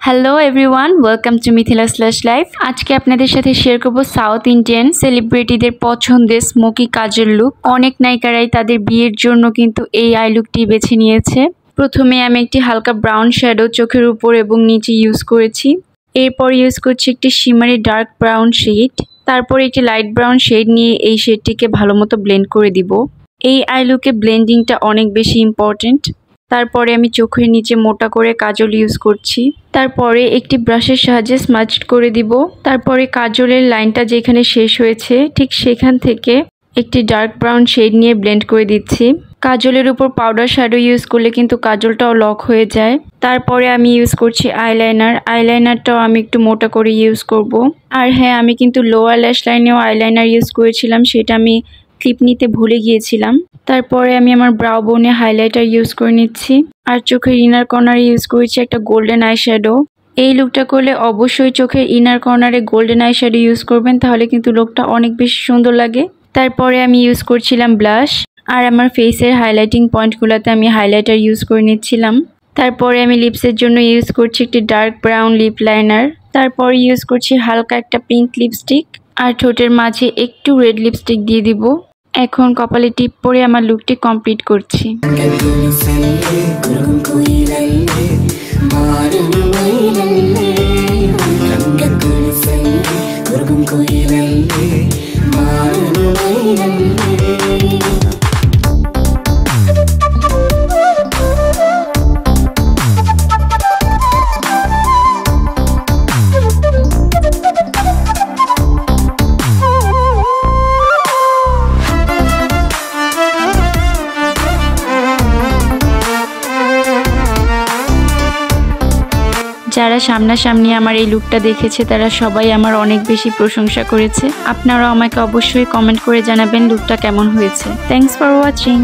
Hello everyone, welcome to Mithila slash life. আজকে আপনাদের সাথে শেয়ার করব সাউথ ইন্ডিয়ান সেলিব্রিটিদের পছন্দের স্মোকি কাজল লুক। অনেক নায়িকারাই তাদের বিয়ের জন্য কিন্তু এই আই লুকটি বেছে নিয়েছে। প্রথমে আমি একটি হালকা ব্রাউন শ্যাডো চোখের উপর এবং নিচে ইউজ করেছি। এরপর ইউজ করছি একটি শিমারি ডার্ক ব্রাউন শেড। তারপর একটি লাইট ব্রাউন শেড নিয়ে এই শেডটিকে ভালো মতো ব্লেন্ড করে দিব। এই আই লুকে ব্লেন্ডিংটা অনেক বেশি ইম্পর্টেন্ট। তারপরে আমি চোখের নিচে মোটা করে কাজল ইউজ করছি। তারপরে একটি ব্রাশের সাহায্যে স্মাচ করে দিব। তারপরে কাজলের লাইনটা যেখানে শেষ হয়েছে ঠিক সেখান থেকে একটি ডার্ক ব্রাউন শেড নিয়ে ব্লেন্ড করে দিচ্ছি। কাজলের উপর পাউডার শ্যাডো ইউজ করলে কিন্তু কাজলটাও লক হয়ে যায়। তারপরে আমি ইউজ করছি আইলাইনারটাও আমি একটু মোটা করে ইউজ করব। আর হ্যাঁ, আমি কিন্তু লোয়ার ল্যাশ লাইনেও আইলাইনার ইউজ করেছিলাম, সেটা আমি ক্লিপ নিতে ভুলে গিয়েছিলাম। তারপরে আমি আমার ব্রাউ বোনে হাইলাইটার ইউজ করে নিচ্ছি। আর চোখের ইনার কর্নারে ইউজ করেছি একটা গোল্ডেন আই শ্যাডো। এই লুকটা করলে অবশ্যই চোখের ইনার কর্নারে গোল্ডেন আই শ্যাডো ইউজ করবেন, তাহলে কিন্তু লুকটা অনেক বেশি সুন্দর লাগে। তারপরে আমি ইউজ করছিলাম ব্লাশ। আর আমার ফেসের হাইলাইটিং পয়েন্টগুলোতে আমি হাইলাইটার ইউজ করে নিচ্ছিলাম। তারপরে আমি লিপসের জন্য ইউজ করছি একটি ডার্ক ব্রাউন লিপ লাইনার। তারপর ইউজ করছি হালকা একটা পিঙ্ক লিপস্টিক। আর ঠোঁটের মাঝে একটু রেড লিপস্টিক দিয়ে দিব। এখন কপালে টিপ পরে আমার লুকটি কমপ্লিট করছি। যারা সামনাসামনি আমার এই লুকটা দেখেছে তারা সবাই আমার অনেক বেশি প্রশংসা করেছে। আপনারাও আমাকে অবশ্যই কমেন্ট করে জানাবেন লুকটা কেমন হয়েছে। Thanks for watching.